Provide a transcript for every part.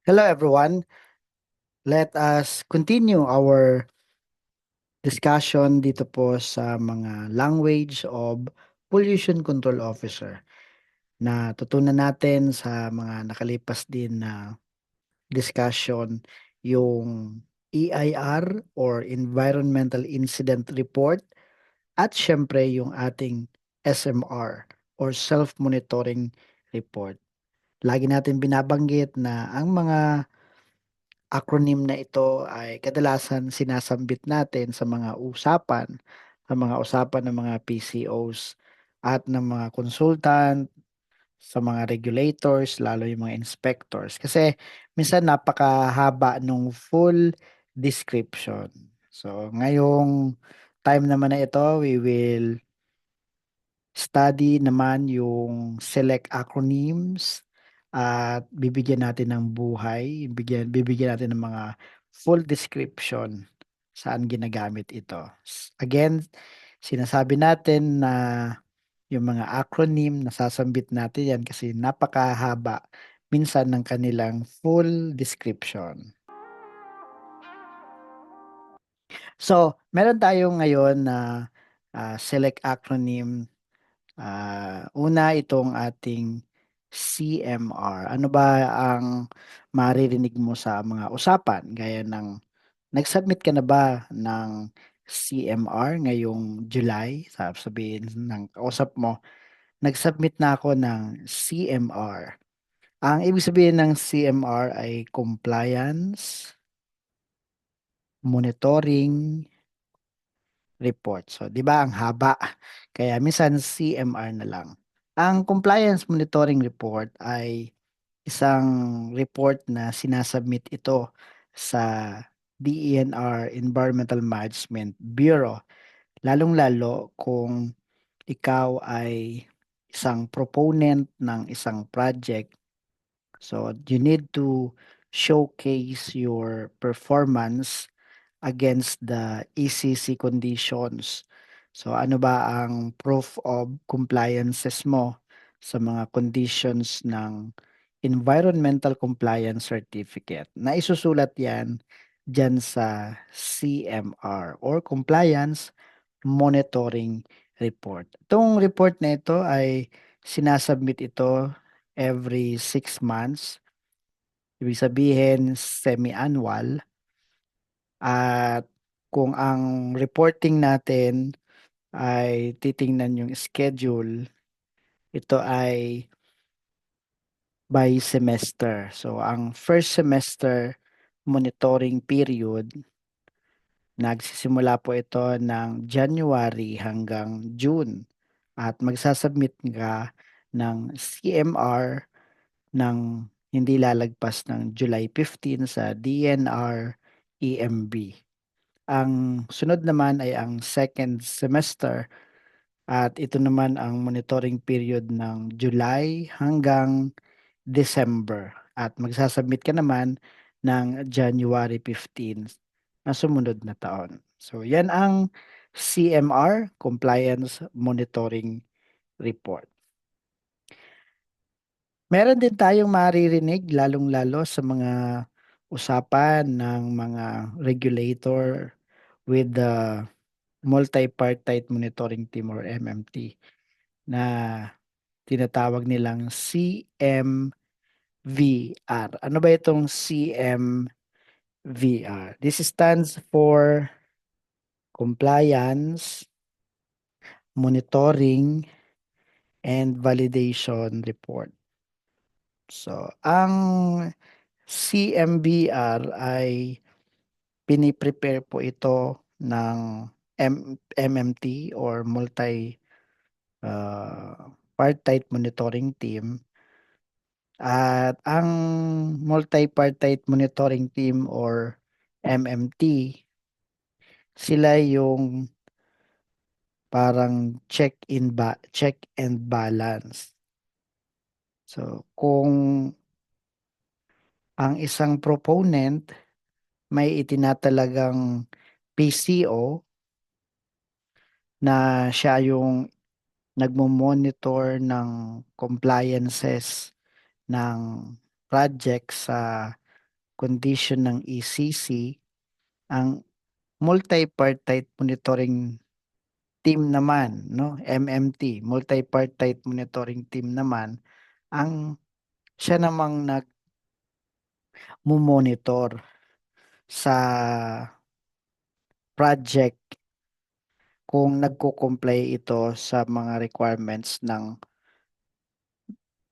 Hello, everyone. Let us continue our discussion dito po sa mga language of Pollution Control Officer na tutunan natin sa mga nakalipas din na discussion yung EIR or Environmental Incident Report at syempre yung ating SMR or Self-Monitoring Report. Lagi natin binabanggit na ang mga acronym na ito ay kadalasan sinasambit natin sa mga usapan ng mga PCOs at ng mga consultant, sa mga regulators, lalo yung mga inspectors. Kasi minsan napakahaba nung full description. So, ngayong time naman na ito, we will study naman yung select acronyms at bibigyan natin ng buhay, bibigyan natin ng mga full description saan ginagamit ito. Again, sinasabi natin na yung mga acronym, nasasambit natin yan kasi napakahaba minsan ng kanilang full description. So, meron tayong ngayon na select acronym. Una itong ating CMR. Ano ba ang maririnig mo sa mga usapan? Gaya ng nag-submit ka na ba ng CMR ngayong July? Sabihin ng kausap mo, nag-submit na ako ng CMR. Ang ibig sabihin ng CMR ay Compliance Monitoring Report. So, 'di ba ang haba? Kaya minsan CMR na lang. Ang Compliance Monitoring Report ay isang report na sinasubmit ito sa DENR Environmental Management Bureau, lalong-lalo kung ikaw ay isang proponent ng isang project. So you need to showcase your performance against the ECC conditions. So ano ba ang proof of compliances mo sa mga conditions ng Environmental Compliance Certificate? Na isusulat yan dyan sa CMR or Compliance Monitoring Report. Itong report na ito ay sinasubmit ito every 6 months. Ibig sabihin semi-annual. At kung ang reporting natin ay titingnan yung schedule, ito ay by semester. So, ang first semester monitoring period, nagsisimula po ito ng January hanggang June. At magsasubmit ka ng CMR ng hindi lalagpas ng July 15 sa DNR EMB. Ang sunod naman ay ang second semester at ito naman ang monitoring period ng July hanggang December at magsasubmit ka naman ng January 15 na sumunod na taon. So yan ang CMR, Compliance Monitoring Report. Meron din tayong maririnig lalong-lalo sa mga usapan ng mga regulator with the Multi-Partite Monitoring Team or MMT na tinatawag nilang CMVR. Ano ba itong CMVR? This stands for Compliance, Monitoring, and Validation Report. So, ang CMVR ay piniprepare po ito ng MMT or Partite Monitoring Team. At ang Multi-Partite Monitoring Team or MMT, sila yung parang check and balance. So, kung ang isang proponent may itinatalagang PCO na siya yung nagmo-monitor ng compliances ng project sa condition ng ECC. Ang multi-partite monitoring team naman, no? MMT, multi-partite monitoring team naman, ang siya namang nagmo-monitor sa project kung nagko-comply ito sa mga requirements ng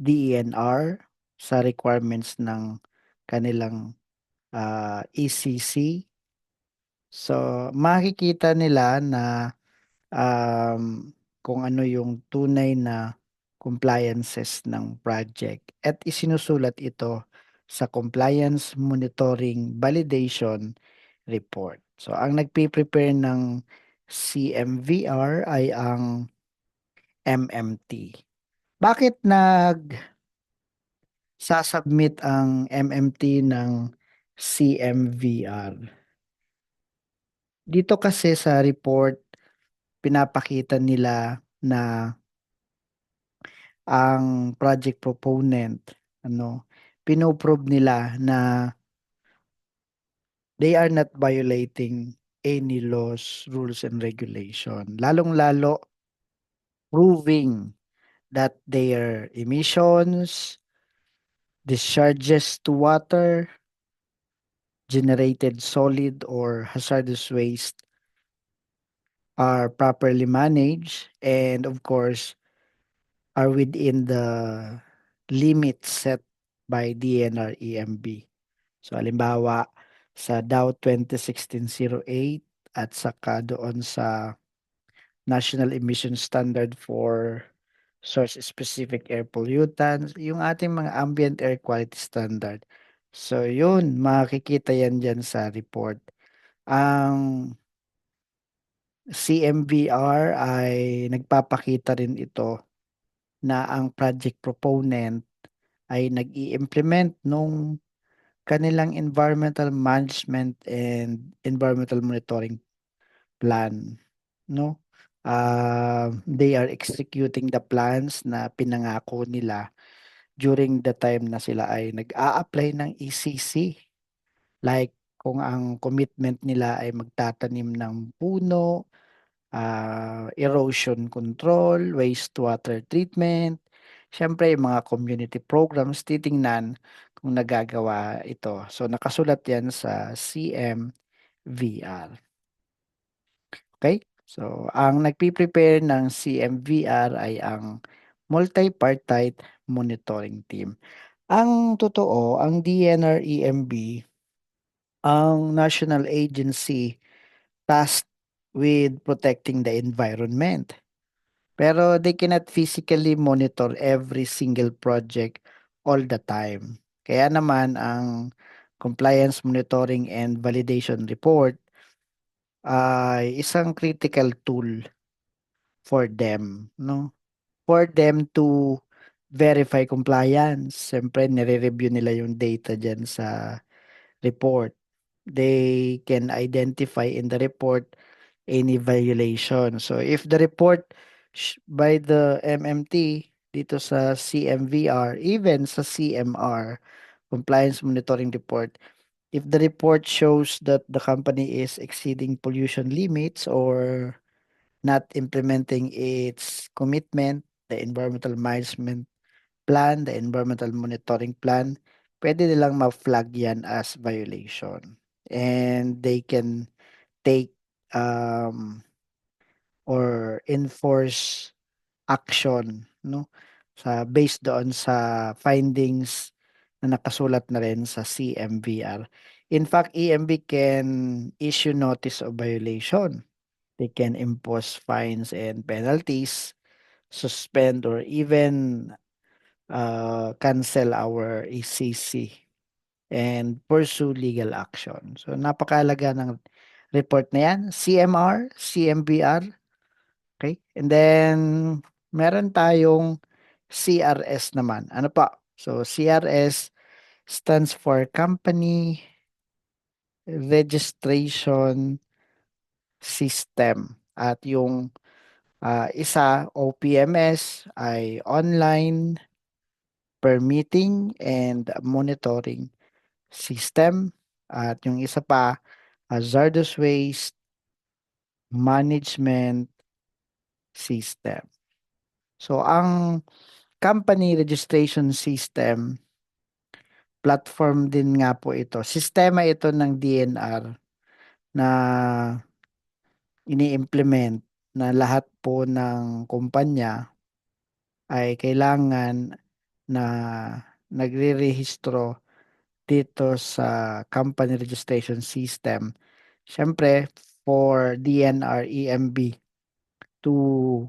DENR, sa requirements ng kanilang ECC. So, makikita nila na kung ano yung tunay na compliances ng project at isinusulat ito sa Compliance Monitoring Validation Report. So, ang nagpi-prepare ng CMVR ay ang MMT. Bakit sasubmit ang MMT ng CMVR? Dito kasi sa report, pinapakita nila na ang project proponent, pinoprove nila na they are not violating any laws, rules, and regulation. Lalong-lalo proving that their emissions, discharges to water, generated solid or hazardous waste are properly managed and of course are within the limits set by DNR EMB. So halimbawa sa Dow 2016-08 at saka doon sa National Emission Standard for Source Specific Air Pollutants, yung ating mga ambient air quality standard. So yun, makikita yan dyan sa report. Ang CMVR ay nagpapakita rin ito na ang project proponent ay nag-i-implement nung kanilang environmental management and environmental monitoring plan, no? They are executing the plans na pinangako nila during the time na sila ay nag-a-apply ng ECC. Like kung ang commitment nila ay magtatanim ng puno, erosion control, wastewater treatment. Siyempre, yung mga community programs, titingnan kung nagagawa ito. So, nakasulat yan sa CMVR. Okay? So, ang nagpi-prepare ng CMVR ay ang Multi-Partite Monitoring Team. Ang totoo, ang DNR-EMB, ang national agency tasked with protecting the environment. Pero they cannot physically monitor every single project all the time. Kaya naman ang compliance monitoring and validation report ay isang critical tool for them, no? For them to verify compliance. Siyempre, nire-review nila yung data dyan sa report. They can identify in the report any violation. So if the report by the MMT dito sa CMVR, even sa CMR, Compliance Monitoring Report, if the report shows that the company is exceeding pollution limits or not implementing its commitment, the environmental management plan, the environmental monitoring plan, pwede nilang ma-flag yan as violation. And they can take or enforce action, no? Based doon sa findings na nakasulat na rin sa CMVR. In fact, EMB can issue notice of violation. They can impose fines and penalties, suspend or even cancel our ECC and pursue legal action. So napakalaga ng report na yan. CMR, CMVR, okay? And then meron tayong CRS naman. Ano pa? So CRS stands for Company Registration System. At yung isa, OPMS, ay Online Permitting and Monitoring system at yung isa pa, hazardous waste management system. So ang company registration system, platform din nga po ito. Sistema ito ng DNR na ini-implement na lahat po ng kumpanya ay kailangan na nagre-rehistro dito sa company registration system. Siyempre, for DNR EMB to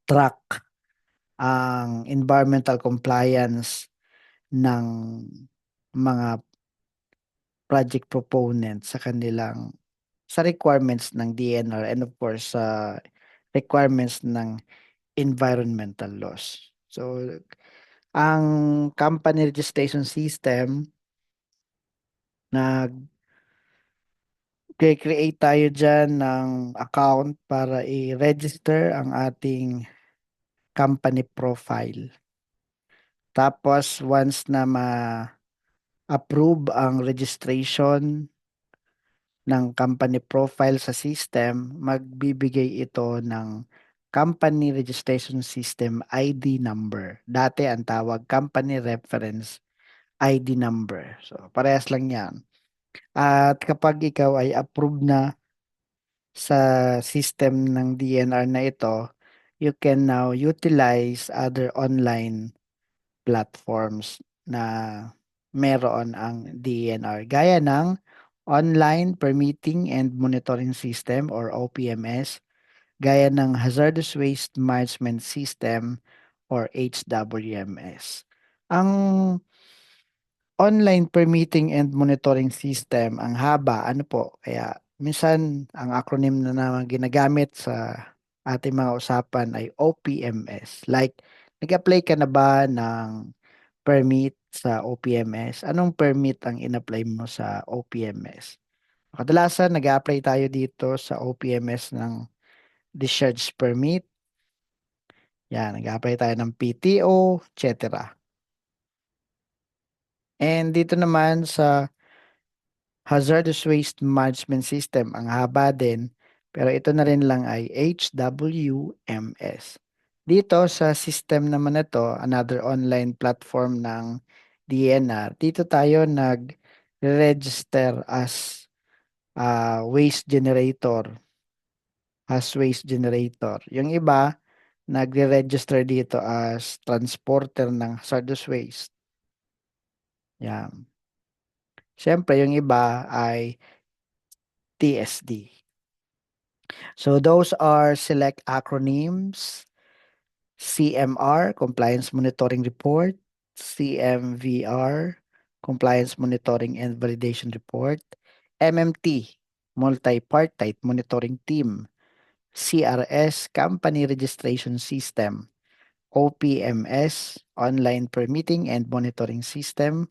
track ang environmental compliance ng mga project proponents sa requirements ng DNR and of course sa requirements ng environmental laws. So ang company registration system, nag-create tayo dyan ng account para i-register ang ating company profile. Tapos once na ma-approve ang registration ng company profile sa system, magbibigay ito ng Company Registration System ID number. Dati ang tawag Company Reference ID number. So, parehas lang yan. At kapag ikaw ay approved na sa system ng DNR na ito, you can now utilize other online platforms na meron ang DNR. Gaya ng Online Permitting and Monitoring System or OPMS, gaya ng Hazardous Waste Management System or HWMS. Ang online permitting and monitoring system, ang haba, ano po, kaya minsan ang acronym na naman ginagamit sa ating mga usapan ay OPMS. Like, nag-apply ka na ba ng permit sa OPMS? Anong permit ang in-apply mo sa OPMS? Kadalasan, nag-apply tayo dito sa OPMS ng discharge permit. Yan, nag-apply tayo ng PTO, etc. And dito naman sa Hazardous Waste Management System, ang haba din, pero ito na rin lang ay HWMS. Dito sa system naman na to, another online platform ng DNR, dito tayo nag-register as waste generator. Yung iba, nagre-register dito as transporter ng hazardous waste. Yan. Siyempre, yung iba ay TSD. So those are select acronyms: CMR, Compliance Monitoring Report; CMVR, Compliance Monitoring and Validation Report; MMT, Multi-Partite Monitoring Team; CRS, Company Registration System; OPMS, Online Permitting and Monitoring System;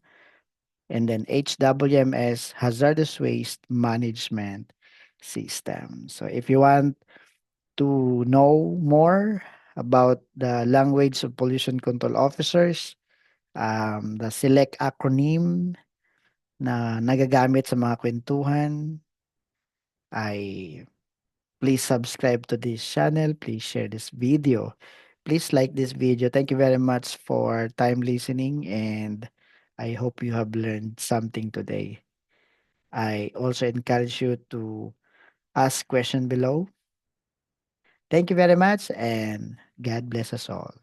and then HWMS, Hazardous Waste Management System. So if you want to know more about the language of pollution control officers, the select acronym na nagagamit sa mga kwentuhan, ay please subscribe to this channel. Please share this video. Please like this video. Thank you very much for time listening, and I hope you have learned something today. I also encourage you to ask question below. Thank you very much, and God bless us all.